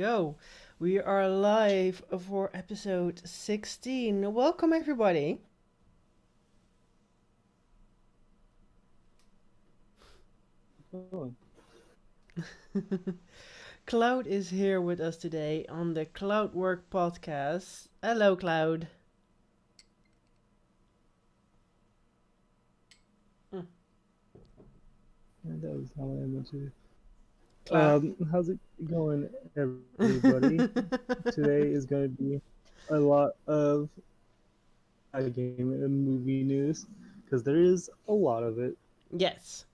go. We are live for episode 16. Welcome, everybody. Oh, Cloud is here with us today on the Cloudwork podcast. Hello, Cloud. Mm, that was how I am too. Cloud. How's it going, everybody? Today is going to be a lot of game and movie news because there is a lot of it. Yes.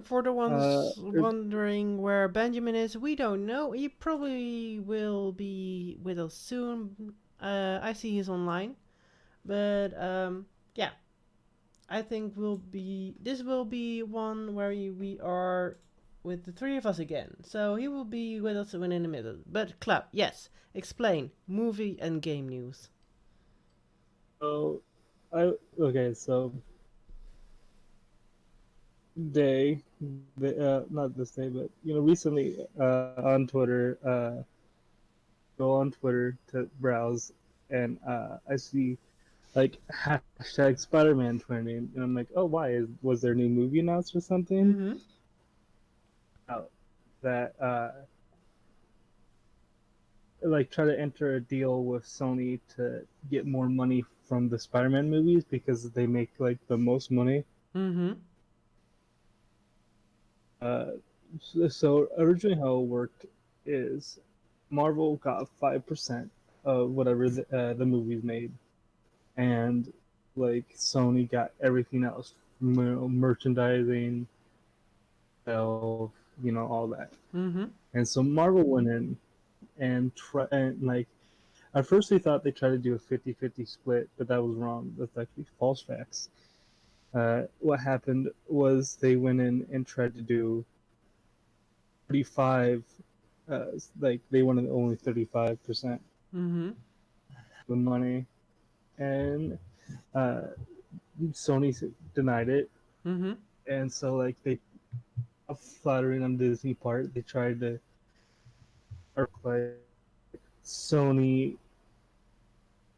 For the Uh, ones wondering where Benjamin is, we don't know. He probably will be with us soon. I see he's online. But yeah, I think this will be one where we are with the three of us again. So he will be with us when in the middle. But Club, yes, explain movie and game news. so so day, not this day, but recently on Twitter, go on Twitter to browse, and I see like hashtag Spider-Man trending, and I'm like, oh, why was there a new movie announced or something? Mm-hmm. Out that like try to enter a deal with Sony to get more money from the Spider-Man movies because they make like the most money. Mm-hmm. Uh, so originally how it worked is Marvel got 5% of whatever the movies made, and like Sony got everything else, merchandising, health, all that. Mm-hmm. And so Marvel went in and like at first they thought they tried to do a 50-50 split, but that was wrong. That's actually false facts. What happened was they went in and tried to do 35, like they wanted only 35% Mm-hmm. of the money, and uh, Sony denied it. Mm-hmm. And so like they flattering on Disney part, they tried to arc like Sony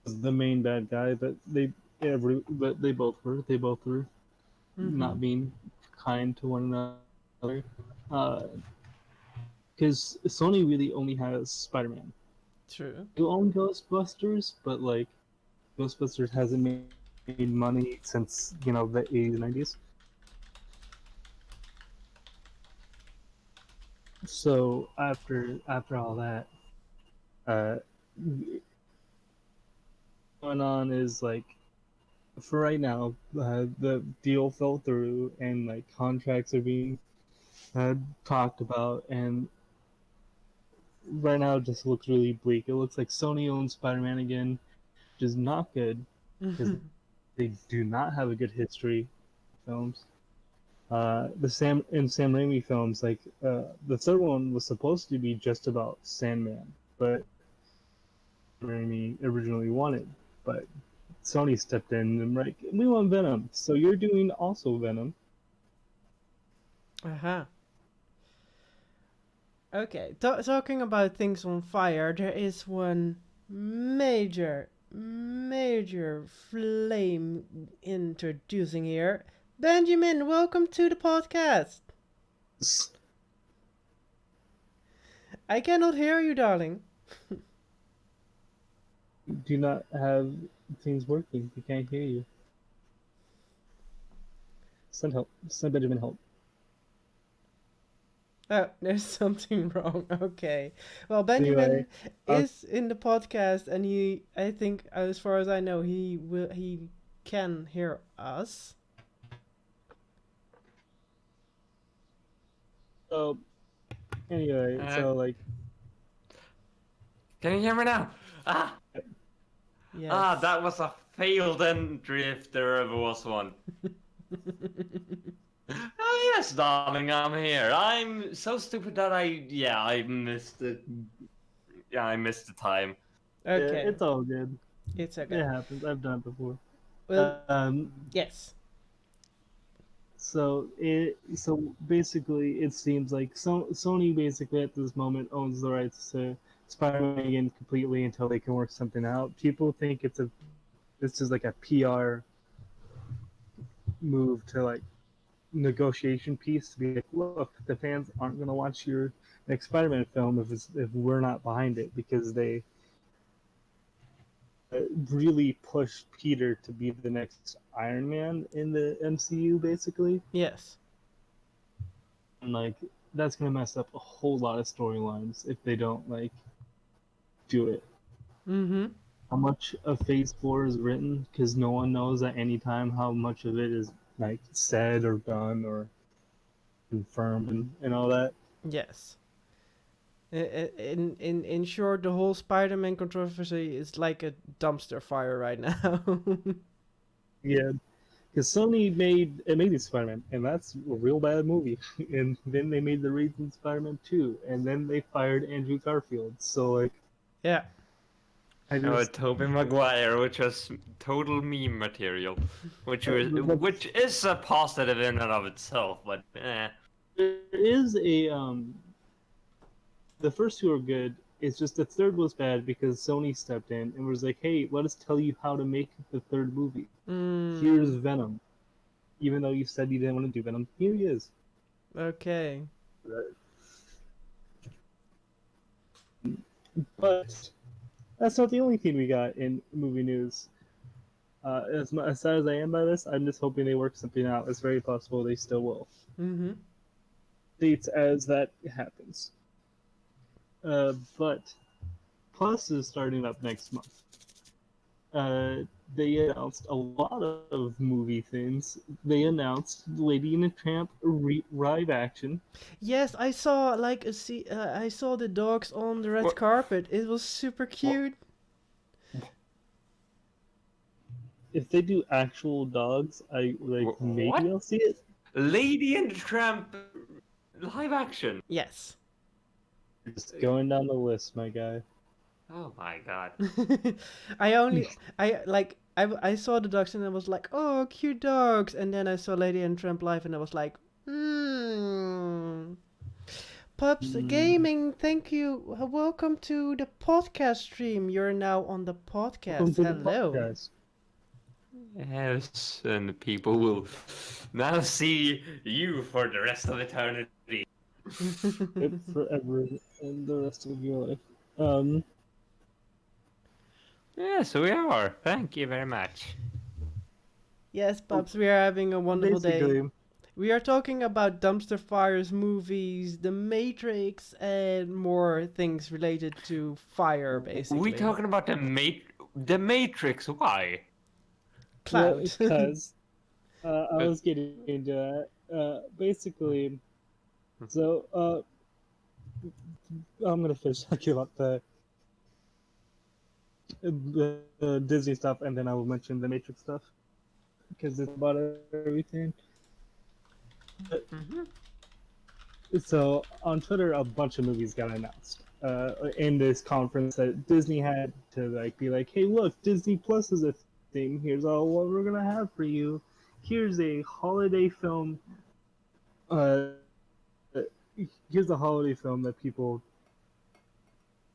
was the main bad guy, but they both were Mm-hmm. not being kind to one another. Because Sony really only has Spider-Man. True. You own Ghostbusters, but like Ghostbusters hasn't made money since the 80s and 90s. So after all that, uh, going on is like for right now, the deal fell through and like contracts are being talked about, and right now it just looks really bleak. It looks like Sony owns Spider-Man again, which is not good because Mm-hmm. they do not have a good history of films. Sam Raimi films, like the third one was supposed to be just about Sandman, but Raimi originally wanted, but Sony stepped in and like, we want Venom, so you're doing also Venom. Uh-huh. Okay, talking about things on fire, there is one major flame introducing here. Benjamin, welcome to the podcast. I cannot hear you, darling. Do not have things working. We can't hear you. Send help. Send Benjamin help. Oh, there's something wrong. Okay. Well, Benjamin Anyway, uh, is in the podcast, and I think, as far as I know, he can hear us. so anyway, Uh, so like, can you hear me now? Yes. That was a failed entry if there ever was one. Oh yes, darling, I'm here. I'm so stupid that I missed it. Yeah, I missed the time. yeah, Okay, it's all good. it's It okay. happens. I've done it before. Well, Um, yes. So basically, it seems like Sony basically at this moment owns the rights to Spider-Man again completely until they can work something out. People think this is like a PR move to like negotiation piece to be like, look, the fans aren't gonna watch your next Spider-Man film if we're not behind it because they really pushed Peter to be the next Iron Man in the MCU, basically. Yes. And like that's gonna mess up a whole lot of storylines if they don't like do it. Mm-hmm. How much of Phase 4 is written? Because no one knows at any time how much of it is like said or done or confirmed and all that. Yes. In short, the whole Spider-Man controversy is like a dumpster fire right now. Yeah, because Sony made Amazing Spider-Man, and that's a real bad movie. And then they made the Raising Spider-Man 2, and then they fired Andrew Garfield. So like, Yeah. I just Tobey Maguire, which was total meme material, which is a positive in and of itself, but there is a the first two are good. It's just the third was bad because Sony stepped in and was like, "Hey, let us tell you how to make the third movie. Here's Mm. Venom. Even though you said you didn't want to do Venom, here he is." Okay. But that's not the only thing we got in movie news. As sad as I am by this, I'm just hoping they work something out. It's very possible they still will. Mm-hmm. Dates as that happens. But Plus is starting up next month. They announced a lot of movie things. They announced Lady and the Tramp live action. Yes, I saw like I saw the dogs on the red What? carpet. It was super cute. If they do actual dogs, I like What? maybe I'll see it. Lady and the Tramp live action. Yes. Just going down the list, my guy. Oh my god. I saw the dogs and I was like, oh, cute dogs, and then I saw Lady and Tramp live and I was like, hmm. Pups Gaming, thank you. Welcome to the podcast stream. You're now on the Welcome podcast. to the Hello. podcast. Yes, and people will now see you for the rest of eternity. It forever and the rest of your life. Um, Yes, we are. Thank you very much. Yes, pups, we are having a wonderful day. basically, We are talking about dumpster fires, movies, The Matrix, and more things related to fire, basically. We talking about the Matrix? Why? Cloud. because I was getting into that. Basically, so I'm gonna finish talking about the Disney stuff, and then I will mention the Matrix stuff because it's about everything. Mhm. So on Twitter, a bunch of movies got announced in this conference that Disney had to like be like, "Hey, look, Disney Plus is a thing. Here's all what we're gonna have for you. Here's a holiday film. Uh, here's a holiday film that people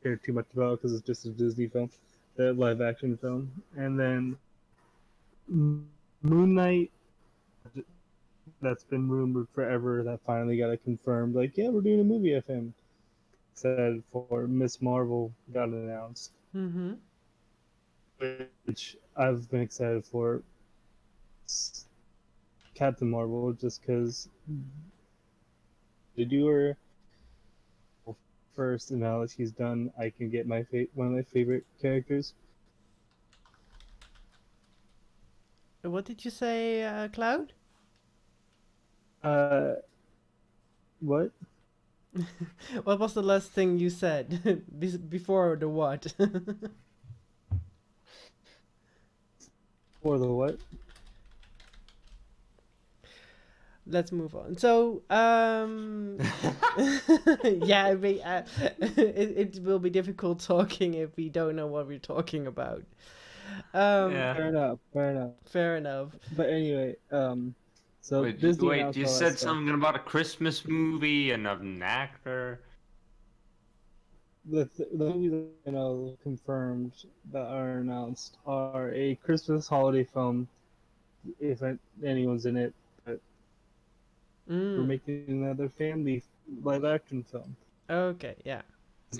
care too much about because it's just a Disney film, the live action film, and then Moon Knight." That's been rumored forever. That finally got it confirmed. Like, yeah, we're doing a movie of him. Said for Miss Marvel got announced, Mhm. which I've been excited for. Captain Marvel, just because to do her first, and now that she's done, I can get my one of my favorite characters. What did you say, Cloud? What? What was the last thing you said before the what? Or the what? Let's move on. So, yeah, it will be difficult talking if we don't know what we're talking about. Yeah. Fair enough. Fair enough. Fair enough. But anyway, So Disney Wait, announced you all that said stuff. something about a Christmas movie and an actor. The movies that confirmed that are announced are a Christmas holiday film, if anyone's in it. But we're Mm. making another family live action film. Okay, yeah.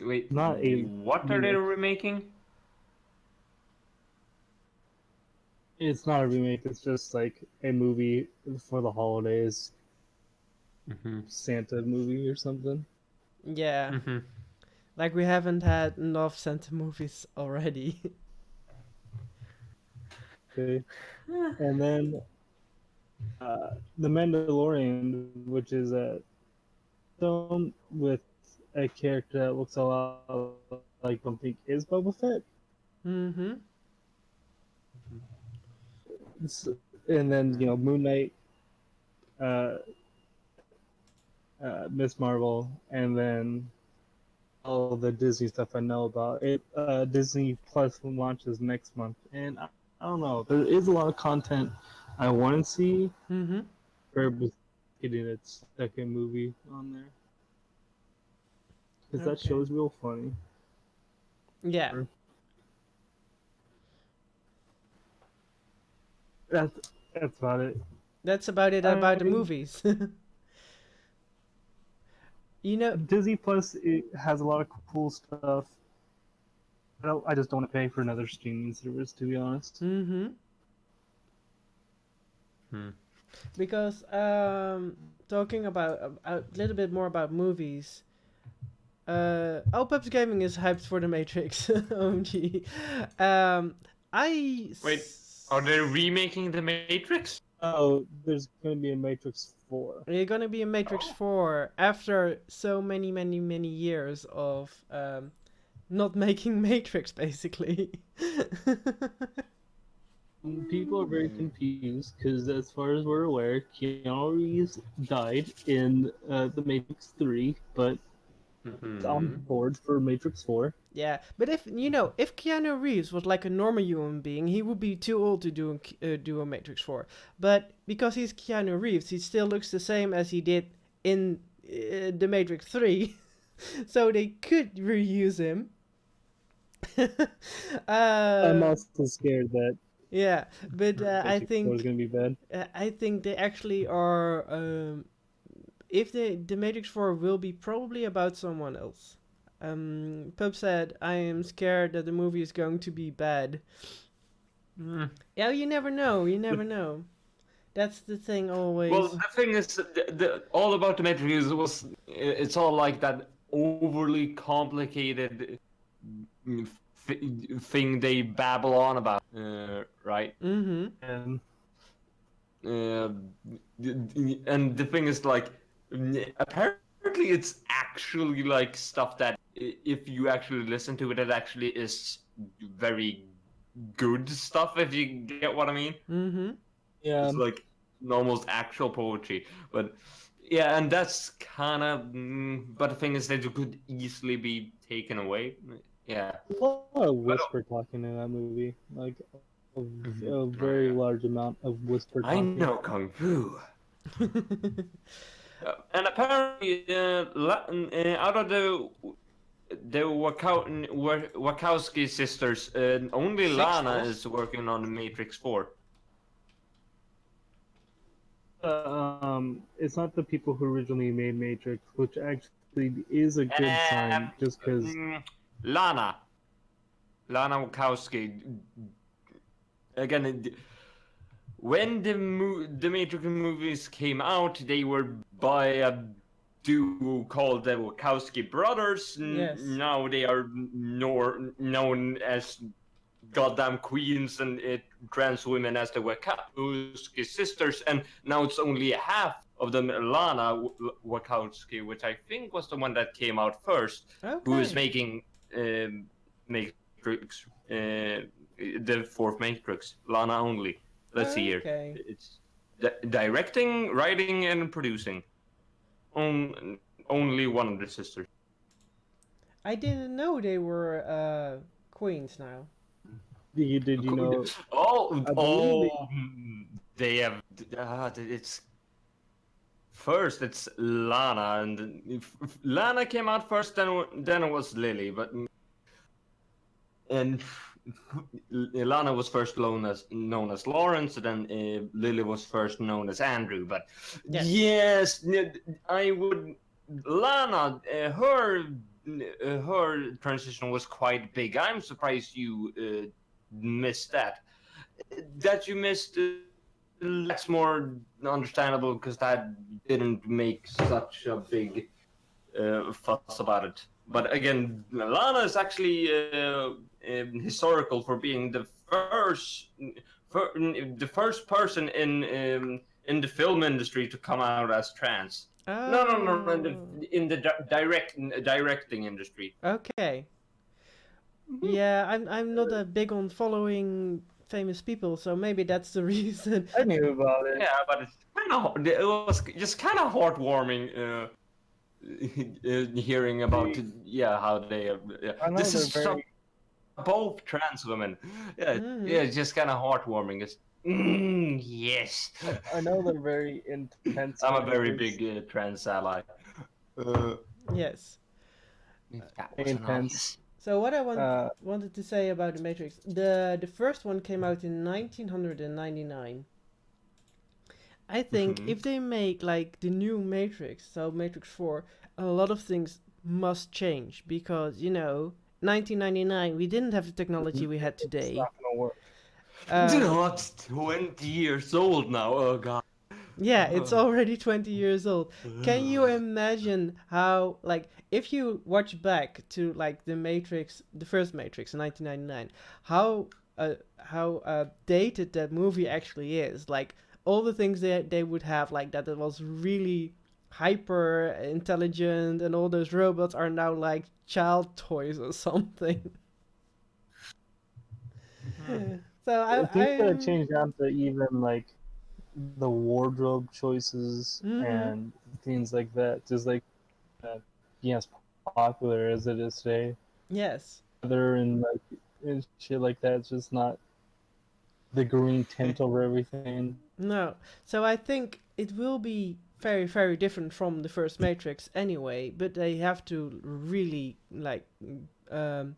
Wait, Not a what are they remake. remaking? It's not a remake. It's just like a movie for the holidays, Mm-hmm. Santa movie or something. Yeah. Mm-hmm. Like we haven't had enough Santa movies already. Okay, and then the Mandalorian, which is a film with a character that looks a lot like one think is Boba Fett. Mm-hmm. It's- and then Moon Knight, uh, Miss Marvel, and then all the Disney stuff I know about. It Disney Plus launches next month, and I don't know. There is a lot of content I want to see. Mm-hmm. For getting its second movie on there, because that Okay. show is real funny. Yeah. That's about it. That's about it I about the mean, movies. You know. Disney Plus it has a lot of cool stuff. I just don't want to pay for another streaming service, to be honest. Mm-hmm. Hmm. Because talking about a little bit more about movies. Pubs Gaming is hyped for the Matrix. OMG. Um, I. Wait, are they remaking The Matrix? Oh, there's going to be a Matrix 4. You're gonna be in Matrix Oh. 4 after so many years of not making Matrix, basically. People are very confused because, as far as we're aware, Keanu Reeves died in the Matrix 3, but he's on Mm-hmm. board for Matrix 4. Yeah, but if Keanu Reeves was like a normal human being, he would be too old to do a Matrix 4. But because he's Keanu Reeves, he still looks the same as he did in the Matrix 3. So they could reuse him. I'm uh, also scared that yeah, but Matrix 4 is going to be bad. I think they actually are. If the Matrix 4 will be probably about someone else. Pub said, "I am scared that the movie is going to be bad." Mm. Yeah, you never know. You never know. That's the thing always. Well, the thing is, all about the Matrix was it's all like that overly complicated thing they babble on about, right? Mm-hmm. And Uh, and the thing is, like, apparently it's actually like stuff that if you actually listen to it, it actually is very good stuff. If you get what I mean. Mm-hmm. yeah, It's like almost actual poetry, but yeah, and that's kind of. But the thing is that it could easily be taken away. Yeah. a lot of But, whisper talking in that movie. Like, Mhm. a very large amount of whisper I talking. know kung fu. And apparently, out of the Wachowski sisters, only Lana Sisters? is working on the Matrix 4. It's not the people who originally made Matrix, which actually is a good sign, just because. Lana Wachowski. Again, when the Matrix movies came out, they were by a duo called the Wachowski brothers. Yes. Now they are known as goddamn queens and trans women as the Wachowski sisters, and now it's only half of them, Lana Wachowski, which I think was the one that came out first, who is Okay. making Matrix, the fourth Matrix. Lana only. Let's see here. Okay. It's directing, writing, and producing. Only one of the sisters. I didn't know they were queens now. Did you know? Oh, I believe they have. It's first it's Lana, and if Lana came out first, then it was Lily, and Lana was first known as Lawrence, and then Lily was first known as Andrew. But Yes. yes, I would Lana her transition was quite big. I'm surprised you missed that. That you missed that's more understandable because that didn't make such a big fuss about it. But again, Lana is actually historical for being the first person in the film industry to come out as trans. No, Oh. in the directing industry. Okay. Mhm. Yeah, I'm not a big on following famous people, so maybe that's the reason. I knew about it. Yeah, but it was just kind of heartwarming hearing about how they I know this they're is very. both trans women. Hmm. It's just kind of heartwarming. It's yes. I know they're very intense I'm a very figures. big trans ally. Uh, Yes. that was Intense. nice. So what I Uh, wanted to say about the Matrix, the first one came out in 1999. I think Mhm. if they make like the new Matrix, so Matrix 4, a lot of things must change because, 1999 we didn't have the technology we had it's today. not gonna work. Uh, Not 20 years old now. Oh god. yeah, it's already 20 years old. Can you imagine how, like, if you watch back to like the Matrix, the first Matrix in 1999, how dated that movie actually is? Like all the things they would have, like that it was really hyper intelligent, and all those robots are now like child toys or something. So Things gotta I'm. change down to even like the wardrobe choices Mhm. and things like that. Just like being as popular as it is today. Yes. Other and like and shit like that. It's just not the green tint over everything. No. So I think it will be very, very different from the first Matrix anyway, but they have to really like um,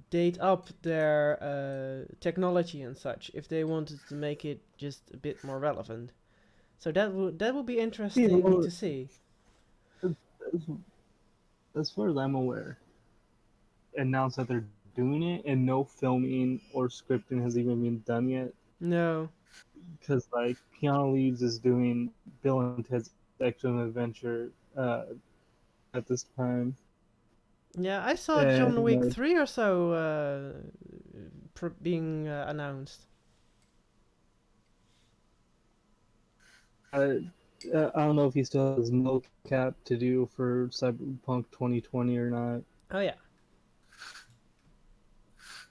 date up their technology and such if they wanted to make it just a bit more relevant. So that would be You interesting know, to see. as, as far as I'm aware, announced that they're doing it, and no filming or scripting has even been done yet. No. Because like Keanu Reeves is doing Bill and Ted's Excellent Adventure at this time, Yeah, I saw and John Wick like 3 or so being announced. I, I don't know if he still has mocap to do for Cyberpunk 2020 or not. Oh yeah.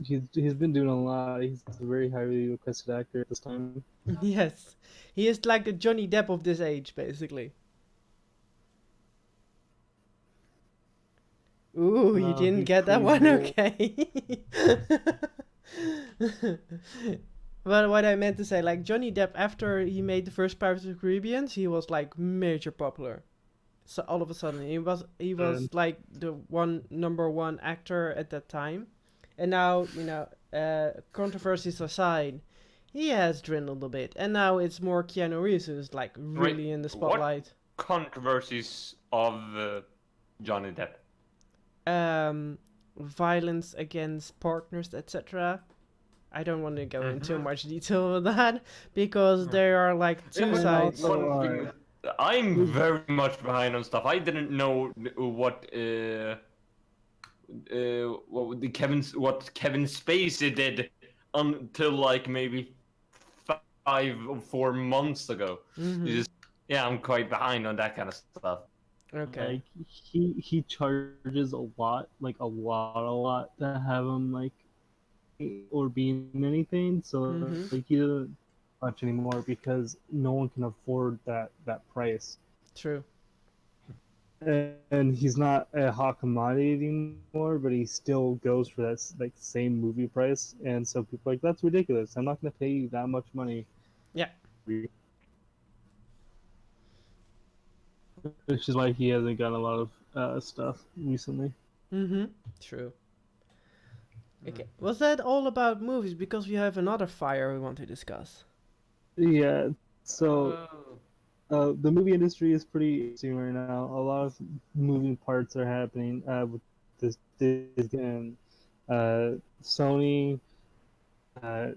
He's been doing a lot. He's a very highly requested actor at this time. Yes. He is like the Johnny Depp of this age, basically. Ooh, you didn't He's get that pretty one? cool. Okay. But what I meant to say, like Johnny Depp, after he made the first Pirates of the Caribbean, he was like major popular. So all of a sudden, he was And like the number one actor at that time, and now controversies aside, he has dwindled a bit, and now it's more Keanu Reeves who's like Wait, really in the what spotlight. controversies of Johnny Depp? Um, Violence against partners, etc. I don't want to go into Mhm. much detail with that because there are like Yeah, two but and sides. also one thing, I'm his very much behind on stuff. I didn't know what Kevin Spacey did until like maybe 5 or 4 months ago. Mm-hmm. Just yeah, I'm quite behind on that kind of stuff. Okay. like he charges a lot, like a lot to have him like or be in anything. So like he Mm-hmm. doesn't much anymore because no one can afford that price. True. And he's not a hot commodity anymore, but he still goes for that like same movie price. And so people are like, that's ridiculous. I'm not going to pay you that much money. Yeah. which is why he hasn't gotten a lot of stuff recently. Mm-hmm. True. Mm. Okay. Was that all about movies? Because we have another fire we want to discuss. Yeah, so Oh. the movie industry is pretty interesting right now. A lot of moving parts are happening with this Disney and Sony. Uh,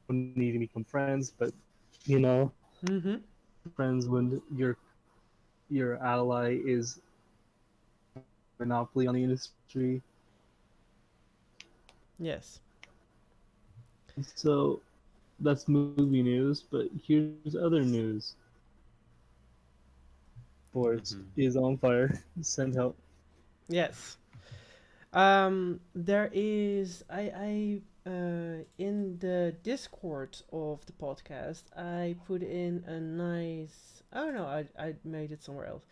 need to become friends, but you know, Mm-hmm. friends when your ally is monopoly on the industry. Yes. So that's movie news. But here's other news. Forest Mhm. is on fire. Send help. Yes. There is in the Discord of the podcast, I put in a nice. Oh no, I made it somewhere else.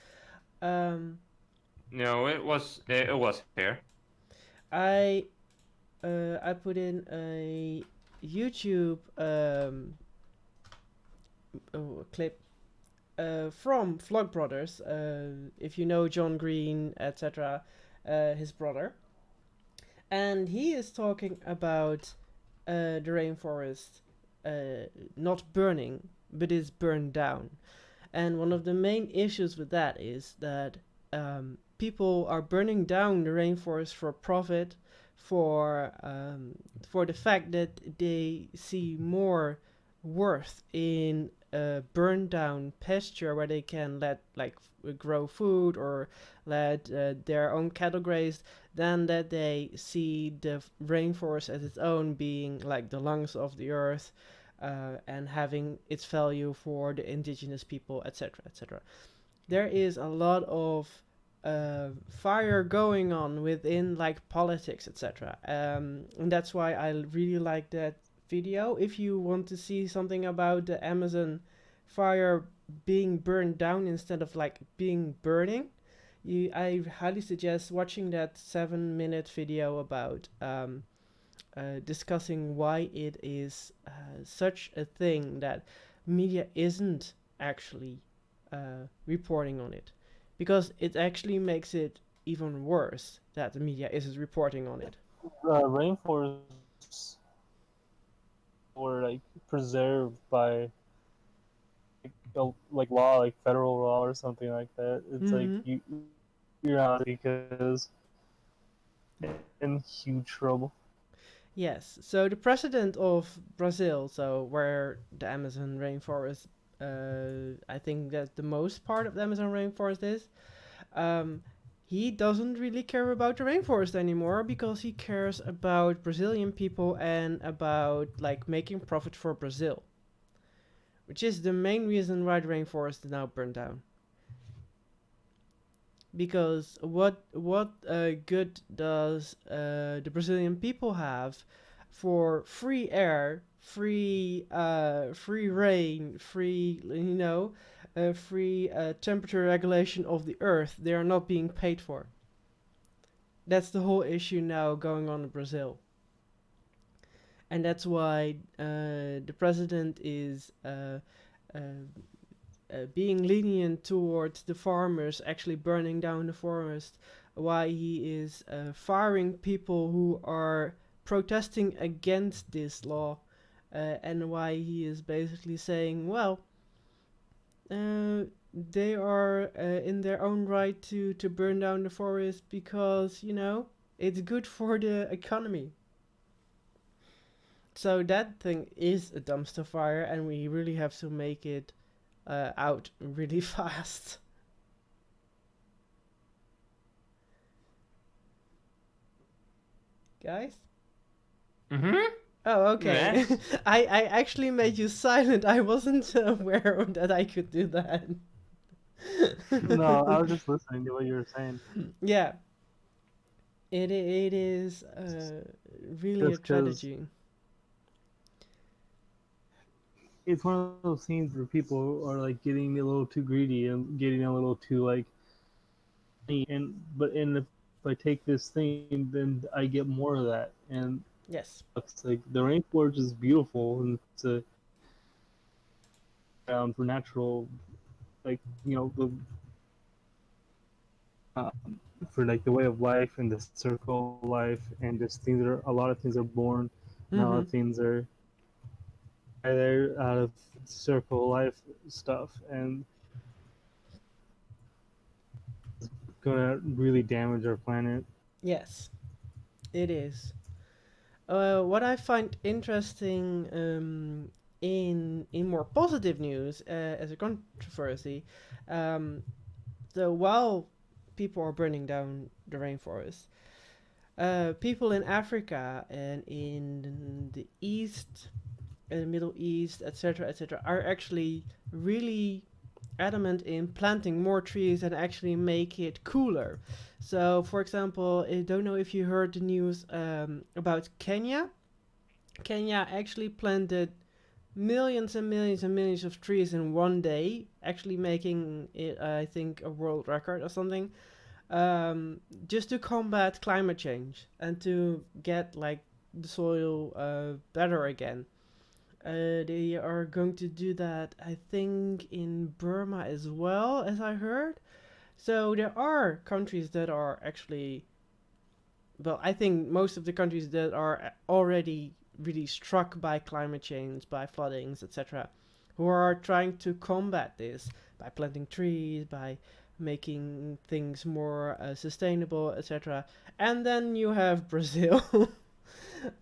Um, No, it was here. I I put in a YouTube clip from Vlogbrothers. If you know John Green, etc., his brother, and he is talking about the rainforest not burning, but is burned down. And one of the main issues with that is that people are burning down the rainforest for profit, for the fact that they see more worth in a burned down pasture where they can let grow food or let their own cattle graze than that they see the rainforest as its own being like the lungs of the earth and having its value for the indigenous people, etc., etc. There is a lot of fire going on within like politics, etc. And that's why I really like that video. If you want to see something about the Amazon fire being burned down instead of like being burning, I highly suggest watching that 7 minute video about discussing why it is such a thing that media isn't actually reporting on it, because it actually makes it even worse that the media isn't reporting on it. Rainforests were like preserved by like law, like federal law or something like that. It's like Mm-hmm. you're not because in huge trouble. Yes. So the president of Brazil, so where the Amazon rainforest, I think that the most part of the Amazon rainforest is, um, he doesn't really care about the rainforest anymore because he cares about Brazilian people and about like making profit for Brazil, which is the main reason why the rainforest is now burned down. Because what good does the Brazilian people have for free air, free rain, free temperature regulation of the earth? They are not being paid for. That's the whole issue now going on in Brazil, and that's why the president is uh, being lenient towards the farmers actually burning down the forest, why he is firing people who are protesting against this law, and why he is basically saying, well, they are in their own right to burn down the forest because, it's good for the economy. So that thing is a dumpster fire, and we really have to make it out really fast. Guys? Mhm. Oh, okay. Yes. I actually made you silent. I wasn't aware that I could do that. No, I was just listening to what you were saying. Yeah, it is really a Just because tragedy. it's one of those scenes where people are like getting a little too greedy and getting a little too like, and if I take this thing, then I get more of that, and Yes. it's like the rainforest is beautiful and it's a ground for natural like the for like the way of life and the circle of life, and just things are a lot of things are born, and a lot Mm-hmm. of things are either out of circle of life stuff, and gonna really damage our planet. Yes, it is. What I find interesting in more positive news as a controversy, um, so while people are burning down the rainforest, people in Africa and in the East, Middle East, etc., are actually really adamant in planting more trees and actually make it cooler. So, for example, I don't know if you heard the news about Kenya. Kenya actually planted millions and millions and millions of trees in one day, actually making it, I think, a world record or something, just to combat climate change and to get like the soil better again. They are going to do that, I think, in Burma as well, as I heard. So there are countries that are actually, well, I think most of the countries that are already really struck by climate change, by floodings, etc., who are trying to combat this by planting trees, by making things more sustainable, etc. And then you have Brazil,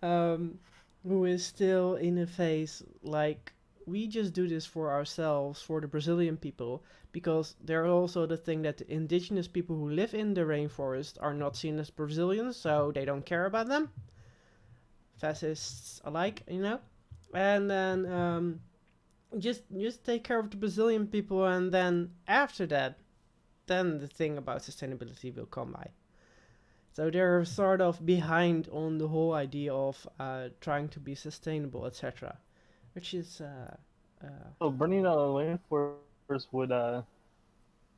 um, who is still in a phase like we just do this for ourselves, for the Brazilian people, because they're also the thing that the indigenous people who live in the rainforest are not seen as Brazilians, so they don't care about them. Fascists alike, you know? And then just take care of the Brazilian people, and then after that, then the thing about sustainability will come by. So they're sort of behind on the whole idea of trying to be sustainable, etc. Which is, So burning down the rainforest would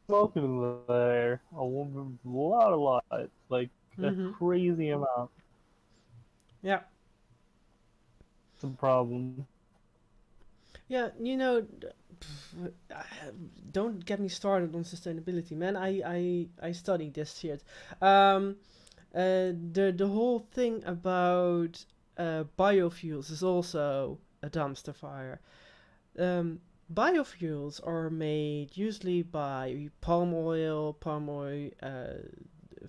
smoke in there a lot, like a mm-hmm. crazy amount. Yeah, It's a problem. yeah. You know, don't get me started on sustainability, man. I studied this shit. Um, the whole thing about biofuels is also a dumpster fire. Um, Biofuels are made usually by palm oil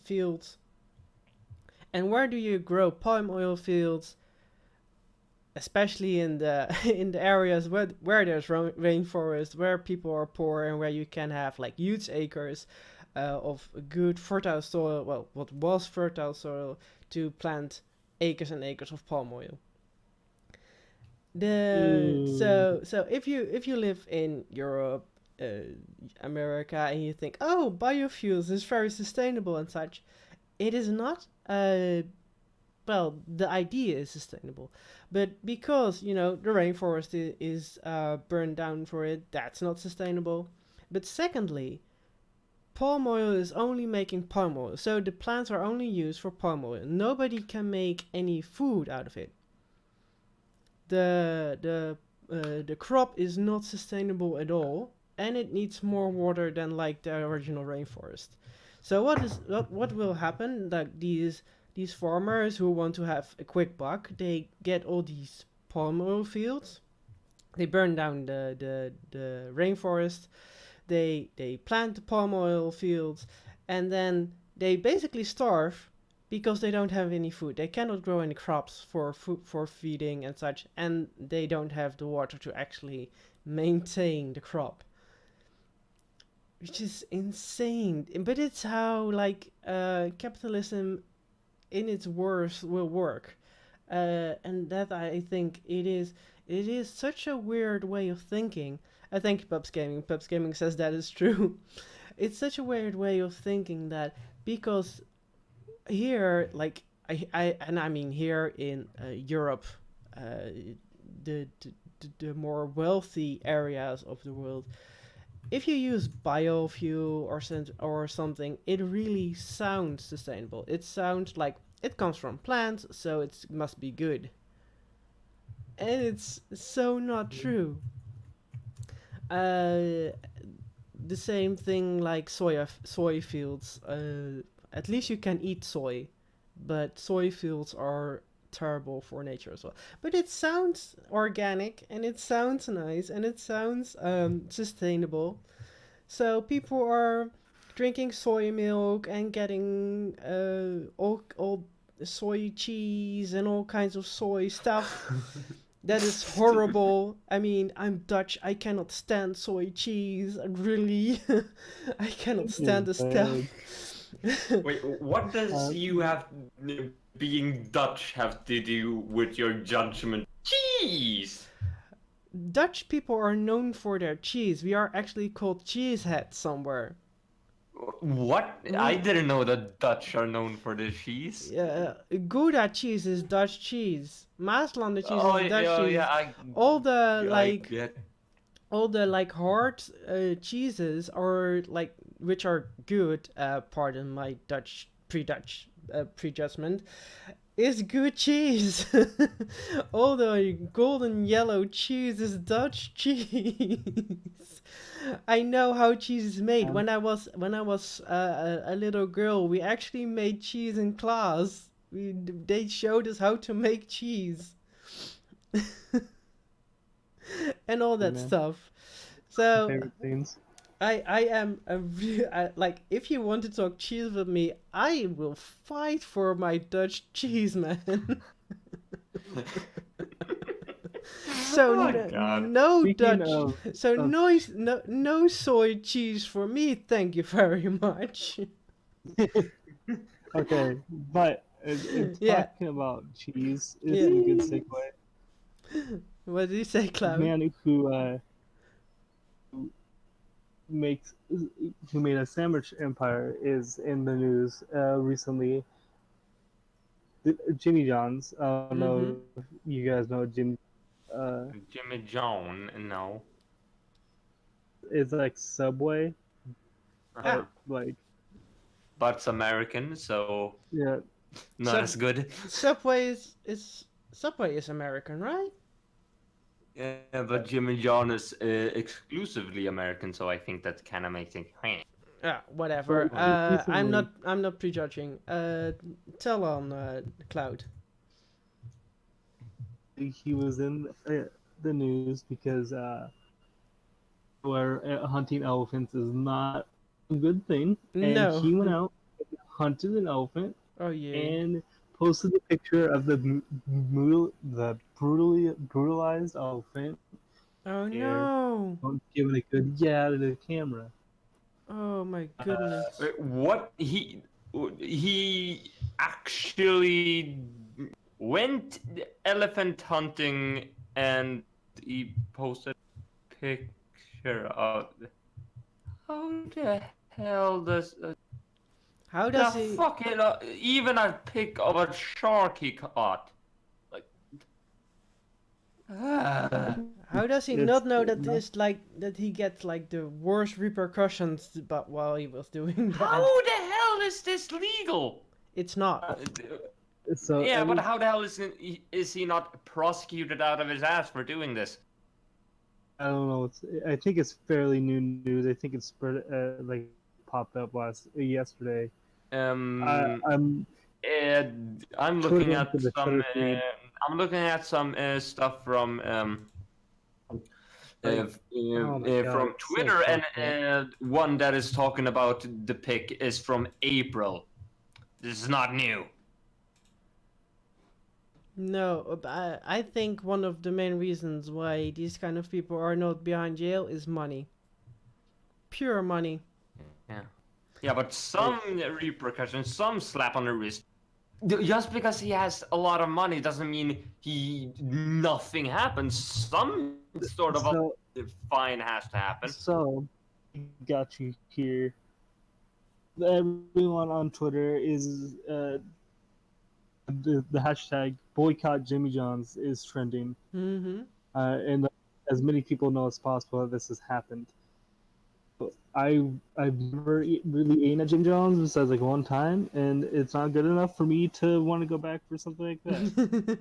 fields. And where do you grow palm oil fields? Especially in the in the areas where there's rainforest, where people are poor, and where you can have like huge acres of good fertile soil. Well, what was fertile soil to plant acres and acres of palm oil. The Ooh. so if you live in Europe, America, and you think, oh, biofuels is very sustainable and such, it is not. Well, the idea is sustainable, but because the rainforest is burned down for it, that's not sustainable. But secondly, palm oil is only making palm oil, so the plants are only used for palm oil. Nobody can make any food out of it. The crop is not sustainable at all, and it needs more water than like the original rainforest. So what will happen? Like these farmers who want to have a quick buck, they get all these palm oil fields. They burn down the rainforest. They plant the palm oil fields, and then they basically starve because they don't have any food. They cannot grow any crops for food, for feeding and such, and they don't have the water to actually maintain the crop, which is insane. But it's how like capitalism in its worst will work, and that I think it is such a weird way of thinking. I thank Pubs Gaming. Pubs Gaming says that is true. It's such a weird way of thinking that because here, like I mean here in Europe, uh, the more wealthy areas of the world, if you use biofuel or something, it really sounds sustainable. It sounds like it comes from plants, so it must be good. And it's so not true. Uh, the same thing like soy fields. At least you can eat soy, but soy fields are terrible for nature as well. But it sounds organic and it sounds nice and it sounds sustainable. So people are drinking soy milk and getting all soy cheese and all kinds of soy stuff. That is horrible. I mean, I'm Dutch. I cannot stand soy cheese. Really, I cannot stand the stuff. Wait, what does you have being Dutch have to do with your judgment? Cheese. Dutch people are known for their cheese. We are actually called cheeseheads somewhere. What? I didn't know that Dutch are known for their cheese. Gouda cheese is Dutch cheese. Maaslander cheese Oh, is Dutch cheese. yeah, All the I get. all the like hard cheeses are like which are good. Pardon my Dutch pre-Dutch prejudgment. Is good cheese. All the golden yellow cheese is Dutch cheese. I know how cheese is made. When I was a little girl, we actually made cheese in class. They showed us how to make cheese and all that stuff. So Favorite things. I am like, if you want to talk cheese with me, I will fight for my Dutch cheese, man. So Oh my God. no Speaking Dutch, of- so of- no soy cheese for me. Thank you very much. Okay, but Yeah. talking about cheese is Yeah. a good segue. What did you say, The Cloud? man who makes who made a sandwich empire is in the news recently. Jimmy John's. I don't know if you guys know Jimmy. Jimmy John, no. It's like Subway, Uh-huh. like But it's American, so yeah. not Sub- as good. Subway is American, right? Yeah, but Jimmy John is exclusively American, so I think that kind of makes it. Yeah, whatever. Well, I'm not prejudging. Tell on Cloud. He was in the news because where hunting elephants is not a good thing, and No. he went out and hunted an elephant Oh yeah. and posted a picture of the brutalized elephant. Oh Here. no. Giving a good yeah to the camera. Oh my goodness. Wait, what he actually went elephant hunting and he posted a picture of. How the hell does How does the he? fucking even a pic of a shark he caught? Like, How does he It's- not know it's that not- this like that he gets like the worst repercussions? But while he was doing that, how the hell is this legal? it's not. So Yeah, I but mean, how the hell is he not prosecuted out of his ass for doing this? I don't know. I think it's fairly new news. I think it's spread like popped up yesterday. Um, I'm I'm Twitter looking at to the some. Twitter feed. I'm looking at some stuff from Oh my God, from it's so Twitter, and fucked one that is talking about the pic is from April. This is not new. No, but I think one of the main reasons why these kind of people are not behind jail is money. Pure money. Yeah, but some repercussions, some slap on the wrist. Just because he has a lot of money doesn't mean nothing happens. Some sort of So- a fine has to happen. So, got you here. Everyone on Twitter is the hashtag boycott Jimmy John's is trending, Mm-hmm. and as many people know as possible, this has happened. I've never really eaten at Jim John's besides like one time, and it's not good enough for me to want to go back for something like that.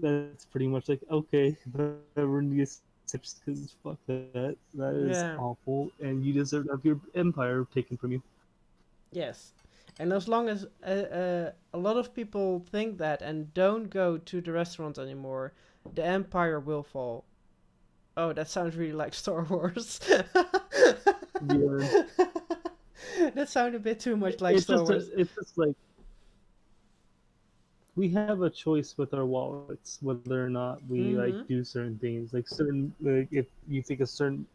That's pretty much like okay, whatever needs tips because fuck that. That is Yeah. awful, and you deserve to have your empire taken from you. Yes. And as long as a lot of people think that and don't go to the restaurant anymore, the empire will fall. Oh, that sounds really like Star Wars. Yeah, That sounded a bit too much like Star Wars. it's just like we have a choice with our wallets whether or not we like Mm-hmm. do certain things. Like certain, like if you think a certain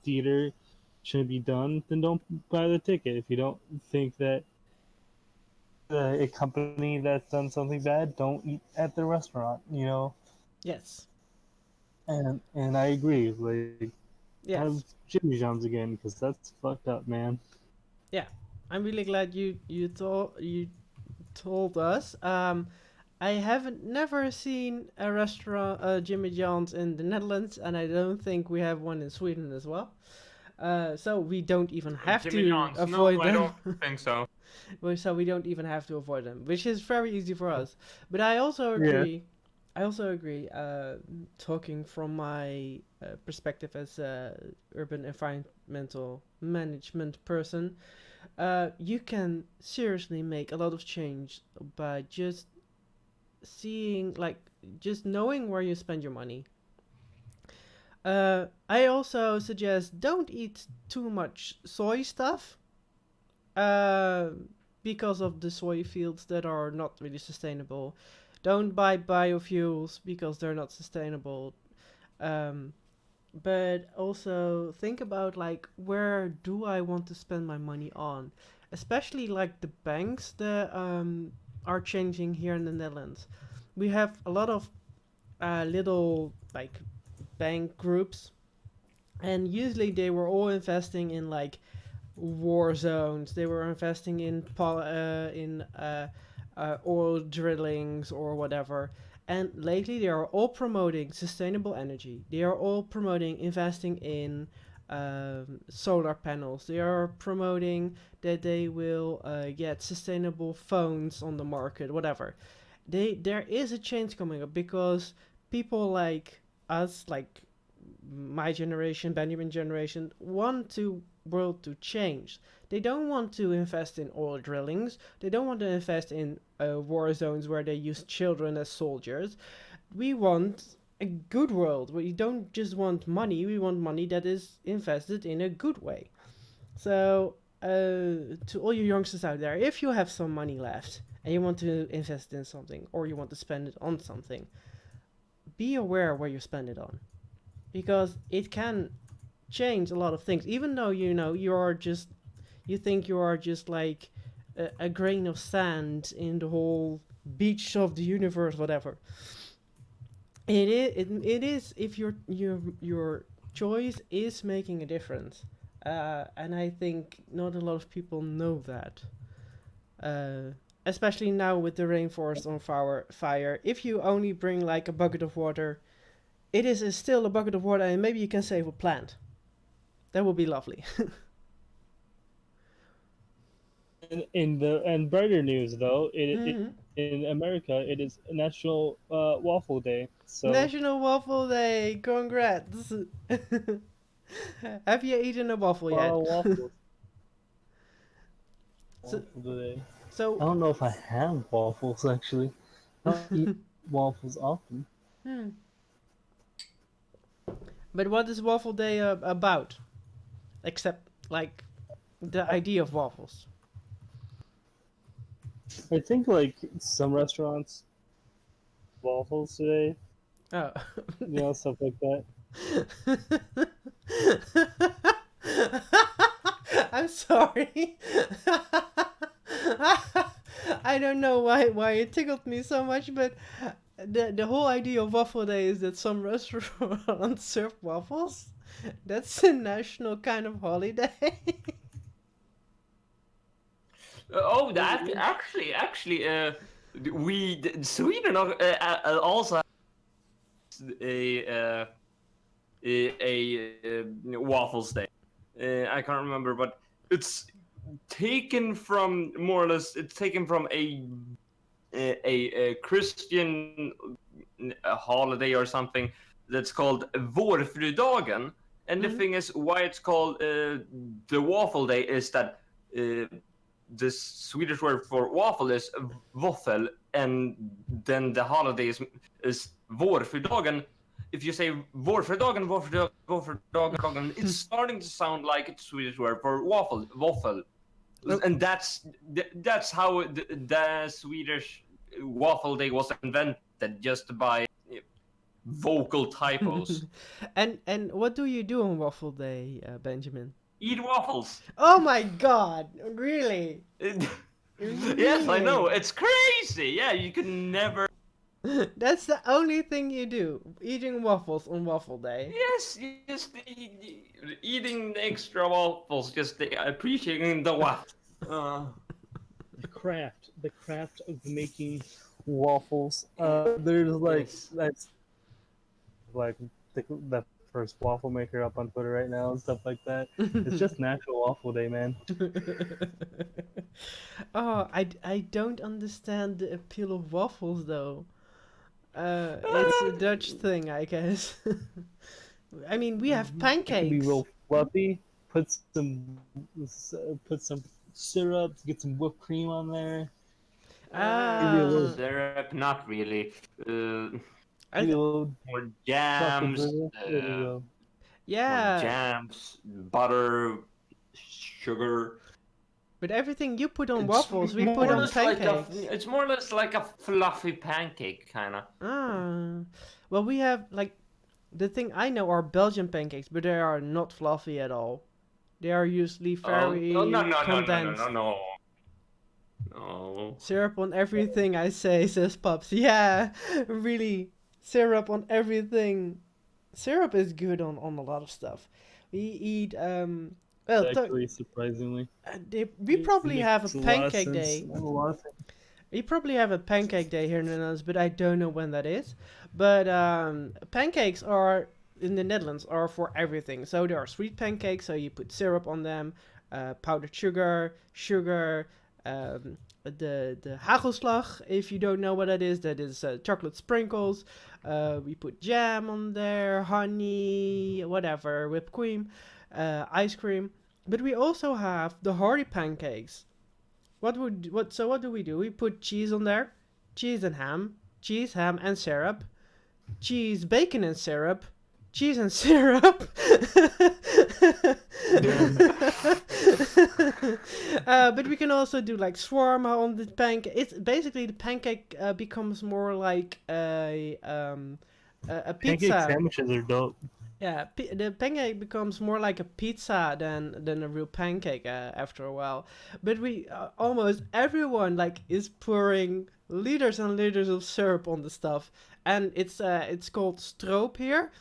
theater shouldn't be done, then don't buy the ticket. If you don't think that a company that's done something bad, don't eat at the restaurant. You know, Yes. and I agree. Like have Yes. Jimmy John's again because that's fucked up, man. Yeah. I'm really glad you told us. I haven't never seen a restaurant, Jimmy John's in the Netherlands, and I don't think we have one in Sweden as well. So we don't even have Jimmy to John's. avoid No, I them. don't think so. So we don't even have to avoid them, which is very easy for us. But I also Yeah. agree. I also agree. Talking from my perspective as a urban environmental management person, you can seriously make a lot of change by just seeing, like, just knowing where you spend your money. I also suggest don't eat too much soy stuff. Uh, because of the soy fields that are not really sustainable. Don't buy biofuels because they're not sustainable. Um, but also think about, like, where do I want to spend my money on? Especially like the banks that are changing here in the Netherlands. We have a lot of little, like, bank groups, and usually they were all investing in, like, war zones. They were investing in oil drillings or whatever. And lately, they are all promoting sustainable energy. They are all promoting investing in solar panels. They are promoting that they will get sustainable phones on the market, whatever. There is a change coming up because people like us, like my generation, Benjamin generation, want to world to change. They don't want to invest in oil drillings. They don't want to invest in war zones where they use children as soldiers. We want a good world. We don't just want money. We want money that is invested in a good way. So, to all you youngsters out there, if you have some money left and you want to invest in something or you want to spend it on something, be aware where you spend it on, because it can change a lot of things. Even though you think you are just like a grain of sand in the whole beach of the universe, whatever. It is if your choice is making a difference, and I think not a lot of people know that. Uh, Especially now with the rainforest on fire. If you only bring like a bucket of water, it is still a bucket of water, and maybe you can save a plant. That would be lovely. And brighter news though, Hmm. in America it is National Waffle Day. So National Waffle Day! Congrats! Have you eaten a waffle yet? waffles. so, Waffle Day. I so, don't know if I have waffles actually. I don't eat waffles often. hmm. But what is Waffle Day about? Except, like, the idea of waffles. I think like some restaurants waffles today, Oh. you know, stuff like that. I'm sorry. I don't know why it tickled me so much, but the whole idea of Waffle Day is that some restaurants serve waffles. That's a national kind of holiday. Oh, that actually, Sweden also has a waffles day. I can't remember, but it's taken from more or less. It's taken from a Christian holiday or something that's called Vårfrudagen. And the Mhm. thing is, why it's called the waffle day is that the Swedish word for waffle is våffel, and then the holiday is Vårfrudagen. If you say Vårfrudagen, Vårfrudagen, it's starting to sound like it's Swedish word for waffle. Oh. And that's how the Swedish waffle day was invented, just by vocal typos. And what do you do on Waffle Day, Benjamin? Eat waffles. Oh my God! Really? Yes, I know. Really? It's crazy. Yeah, you can never. That's the only thing you do, eating waffles on Waffle Day. Yes, just eating extra waffles, just appreciating the waffle. The craft of making waffles. There's like Yes. that's like the first waffle maker up on Twitter right now and stuff like that. It's just National Waffle Day, man. Oh, I don't understand the appeal of waffles though. It's a Dutch thing, I guess. I mean, we have It can be pancakes. real fluffy. Put some syrup, get some whipped cream on there. Maybe a little, Syrup, not really. I maybe th a little More chocolate jams, drizzle. There we go. yeah, butter, sugar. but everything you put on It's waffles, we more put or on less like pancakes. it's more or less like a fluffy pancake, kind of. Ah, well, we have like the thing I know are Belgian pancakes, but they are not fluffy at all. They are usually Oh, no, no, very no, no, no, no, condensed. no, no. No. Syrup on everything, I say, says Pops. Yeah, really, syrup on everything. Syrup is good on a lot of stuff. We eat well, Actually, surprisingly, we it probably have a makes a lot of pancake sense. day. A lot of things. We probably have a pancake day here in the Netherlands, but I don't know when that is. But pancakes are in the Netherlands are for everything. So there are sweet pancakes, so you put syrup on them, powdered sugar, the hagelslag. If you don't know what that is chocolate sprinkles. We put jam on there, honey, whatever, whipped cream, ice cream. But we also have the hearty pancakes. What do we do? We put cheese on there, cheese and ham, cheese, ham and syrup, cheese, bacon and syrup, cheese and syrup. But we can also do like shawarma on the pancake. It's basically the pancake becomes more like a Pancake pizza. sandwiches are dope. Yeah, the pancake becomes more like a pizza than a real pancake after a while. But we almost everyone like is pouring liters and liters of syrup on the stuff, and it's called stroop here.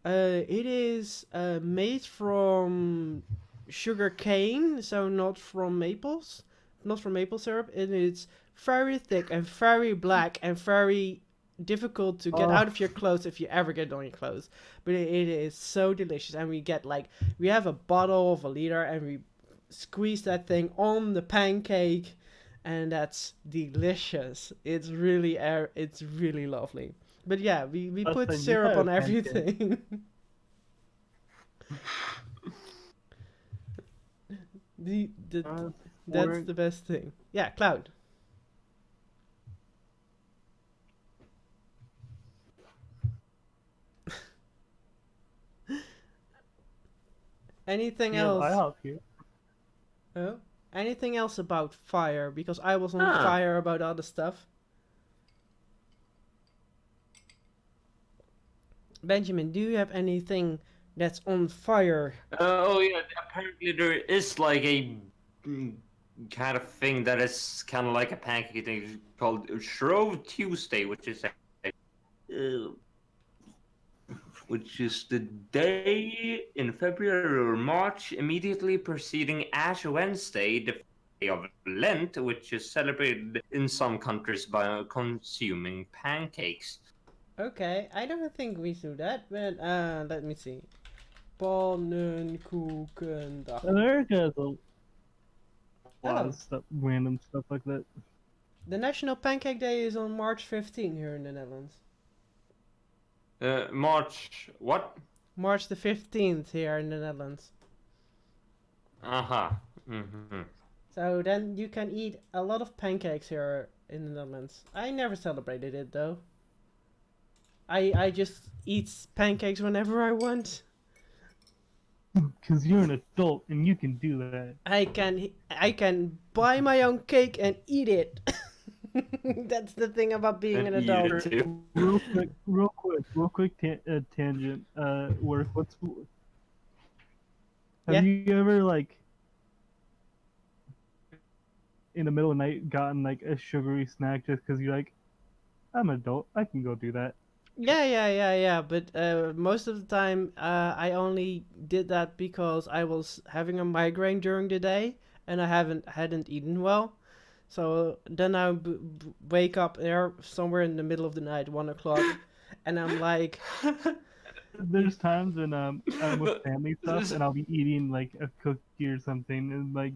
It is made from sugar cane, so not from maples, not from maple syrup. And it's very thick and very black and very difficult to get out of your clothes if you ever get it on your clothes. But it is so delicious, and we have a bottle of a liter, and we squeeze that thing on the pancake, and that's delicious. It's really lovely. But yeah, we put Listen, you syrup had a on pancake. everything. the that's Or- the best thing. Yeah, Cloud. Anything You have else? IHOP here. Oh, anything else about fire? Because I was on Ah. fire about other stuff. Benjamin, do you have anything that's on fire? Oh yeah, apparently there is like a kind of thing that is kind of like a pancake thing called Shrove Tuesday, uh, which is the day in February or March immediately preceding Ash Wednesday, the day of Lent, which is celebrated in some countries by consuming pancakes. Okay, I don't think we do that, but let me see. Pannenkoekendag. America has a lot Oh, of stuff, random stuff like that. the National Pancake Day is on March 15 here in the Netherlands. March what? March the 15th here in the Netherlands. Uh-huh. Mm-hmm. So then you can eat a lot of pancakes here in the Netherlands. I never celebrated it though. I just eat pancakes whenever I want. Because you're an adult and you can do that. I can buy my own cake and eat it. That's the thing about being an And eat adult. it too. Real quick tangent. Work. Yeah. Have you ever like in the middle of the night gotten like a sugary snack just because you're like, I'm an adult, I can go do that. Yeah. But most of the time, I only did that because I was having a migraine during the day and I hadn't eaten well. So then I wake up there somewhere in the middle of the night, 1 o'clock, and I'm like, There's times when I'm with family stuff and I'll be eating like a cookie or something and like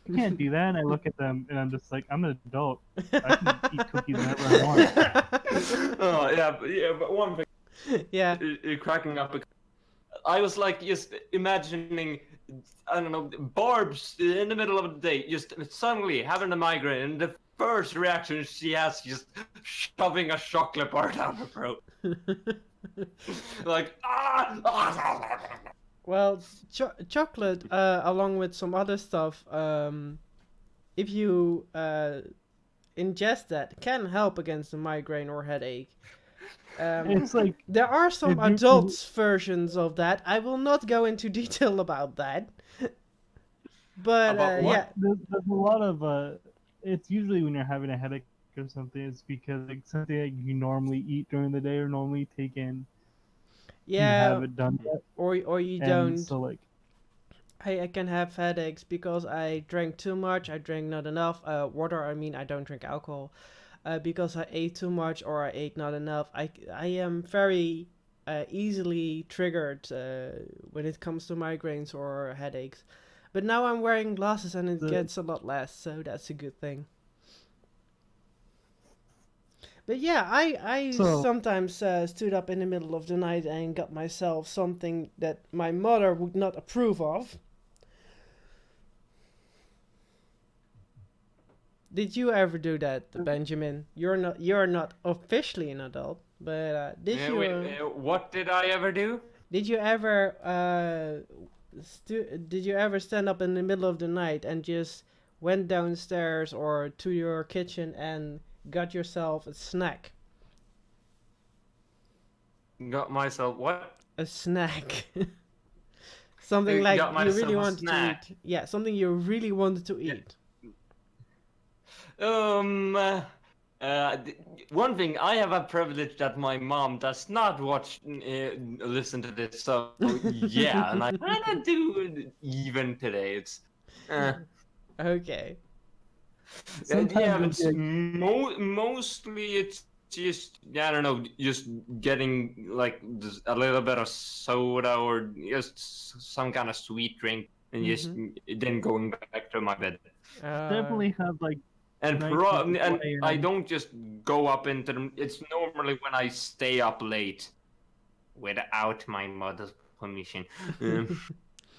I can't do that. And I look at them and I'm just like, I'm an adult. I can eat cookies whenever I want. Oh yeah, but one thing yeah, cracking up. I was like just imagining, I don't know, Barb's in the middle of the day, just suddenly having a migraine, and the first reaction she has just shoving a chocolate bar down her throat, like ah. well, chocolate, along with some other stuff, if you ingest that, can help against a migraine or headache. It's like There are some if you- adults versions of that. I will not go into detail about that. But About what? yeah, there's a lot of it's usually when you're having a headache or something, it's because like something that you normally eat during the day or normally take in, you yeah, haven't done yet. or you And don't. so like I can have headaches because I drank too much. I drank not enough water. I mean, I don't drink alcohol. Because I ate too much or I ate not enough. I am very easily triggered when it comes to migraines or headaches. But now I'm wearing glasses and it the gets a lot less, so that's a good thing. But yeah, I so sometimes stood up in the middle of the night and got myself something that my mother would not approve of. Did you ever do that, Benjamin? You're not officially an adult, but did you What did I ever do? did you ever did you ever stand up in the middle of the night and just went downstairs or to your kitchen and got yourself a snack? Got myself what? A snack. Something like Got you really myself a wanted snack. to eat. Yeah, something you really wanted to Yeah. eat. Um, uh, One thing, I have a privilege that my mom does not listen to this, so yeah, and I kind of do it even today. It's, uh, Okay. sometimes yeah, you'll it's get mostly it's just I don't know, just getting like a little bit of soda or just some kind of sweet drink, and just then going back to my bed. Uh, definitely have like And nights where it's and 1 I a.m. don't just go up into them. It's normally when I stay up late without my mother's permission.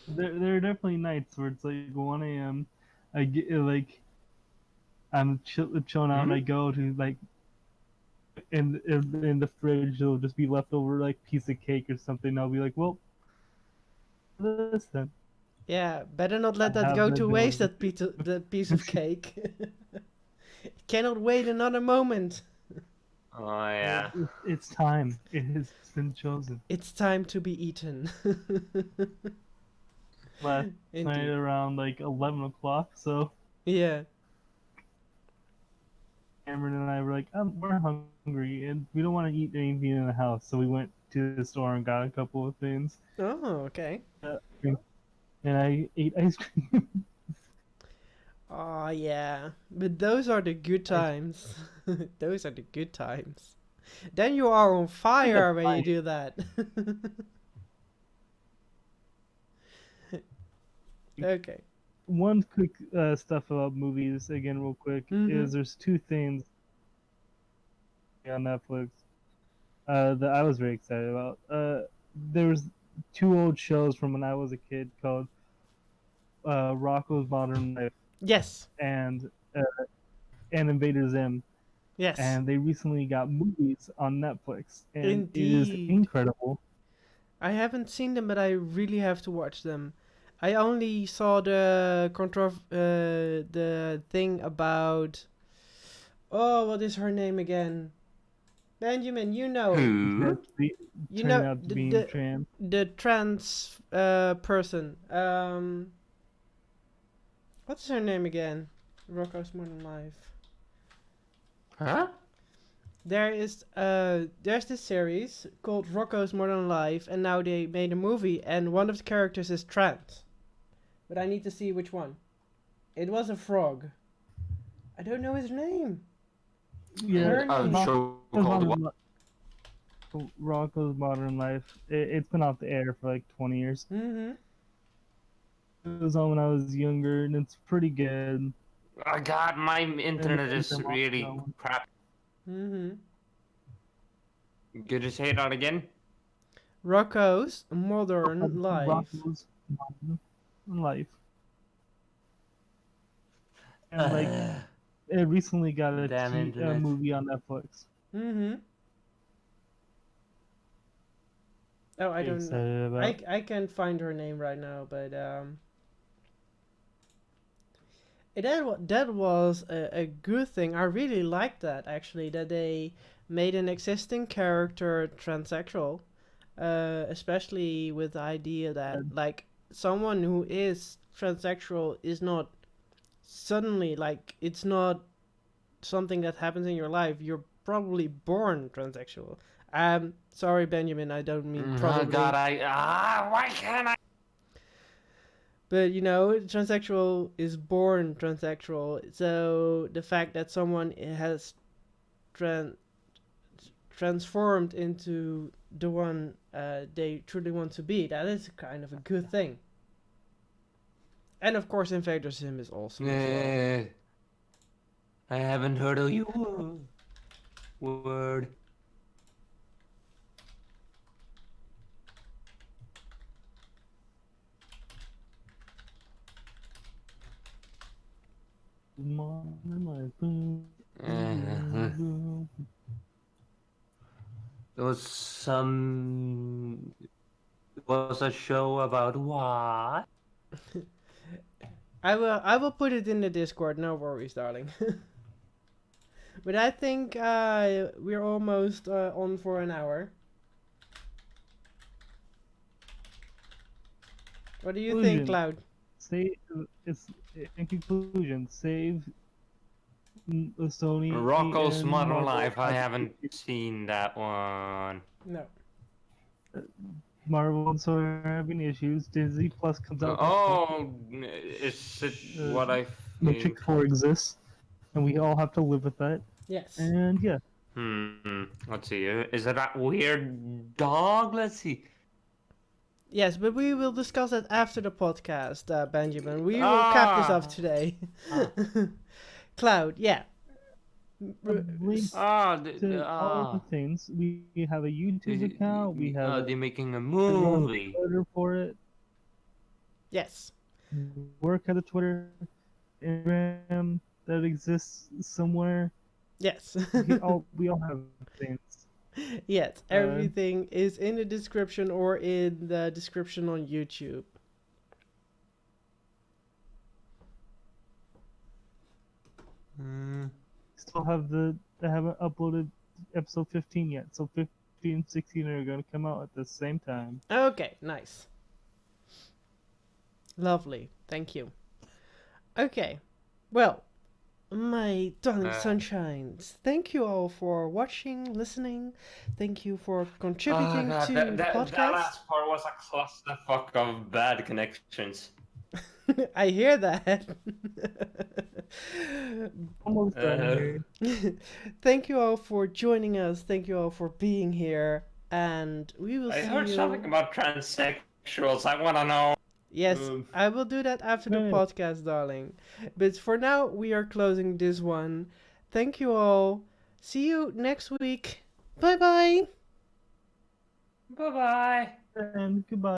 There are definitely nights where it's like 1 a.m. I get like I'm chilling out and I Mhm. go to like in the fridge there'll just be leftover like piece of cake or something. I'll be like, well, this then. yeah, better not let I that have go the to waste. ability. That piece of cake. Cannot wait another moment. Oh yeah. It's time. It has been chosen. It's time to be eaten. Last night Indeed. around like 11 o'clock, so Yeah. Cameron and I were like, we're hungry and we don't want to eat anything in the house, so we went to the store and got a couple of things. Oh, okay. Uh, and I ate ice cream. Oh, yeah. But those are the good I times. Those are the good times. Then you are on think that's fire when you fine. do that. Okay. One quick stuff about movies again, real quick, Mm-hmm. is there's two things on Netflix. that I was very excited about. There was two old shows from when I was a kid called Rocco's Modern Life Yes. and Invader Zim, Yes. and they recently got movies on Netflix, and it is Indeed. incredible. I haven't seen them, but I really have to watch them. I only saw the thing about, oh, what is her name again? Benjamin, you know. Who? You Turning know out to the be the, trans. the trans person. What's her name again? Rocco's Modern Life. Huh? There's this series called Rocco's Modern Life, and now they made a movie, and one of the characters is trans. But I need to see which one. It was a frog. I don't know his name. Yeah, Her A name. show called what? Rocco's Modern Life. It's been off the air for like 20 years. Mm-hmm. It was on when I was younger, and it's pretty good. Oh God, my And internet it's is a long really ago. crap. Mm-hmm. Could you say that again? Rocco's Modern Life. Rocco's Modern Life, and like it recently got a Damn a internet. movie on Netflix. Mm-hmm. Oh, I Pretty don't know. excited about. I can't find her name right now, but that was a good thing. I really liked that actually, that they made an existing character transsexual, especially with the idea that like someone who is transsexual is not suddenly like it's not something that happens in your life. You're probably born transsexual. Sorry, Benjamin, I don't mean Oh probably. God, why can't I? But you know, transsexual is born transsexual. So the fact that someone has tran- transformed into the one they truly want to be, that is kind of a good thing. And of course, Invaderism is awesome as well. I haven't heard of you. Word. Modern Life. Boom, Uh, boom. There was a show about what? I will put it in the Discord. No worries, darling. But I think we're almost on for an hour. What do you think, Conclusion. Cloud? It's in conclusion. Save Sony Rocco's and Modern Marvel. Life. I haven't seen that one. No. Marvel and Sony are having issues. Disney Plus comes out. Oh, is it what I Matrix think? 4 exists, and we all have to live with that. Yes. And yeah, Let's see. Is it that weird dog? Let's see. Yes, but we will discuss that after the podcast, Benjamin. We will cap this up today. Cloud, yeah. links to all the things. We have a YouTube account. We have they're making a a movie. Twitter for it. Yes. Work at a Twitter, Instagram that exists somewhere. Yes. we all have things. Yes, everything is in the description or in the description on YouTube. Still have I haven't uploaded episode 15 yet, so 15 and 16 are going to come out at the same time. Okay, nice. Lovely, thank you. Okay, well, my darling sunshines, thank you all for watching, listening. Thank you for contributing to the podcast. That last part was a clusterfuck of bad connections. I hear that. Almost done here. Thank you all for joining us. Thank you all for being here. And we will see you. I heard something about transsexuals. I want to know. Yes, I will do that after the podcast, darling. But for now, we are closing this one. Thank you all. See you next week. Bye bye. Bye bye. And goodbye.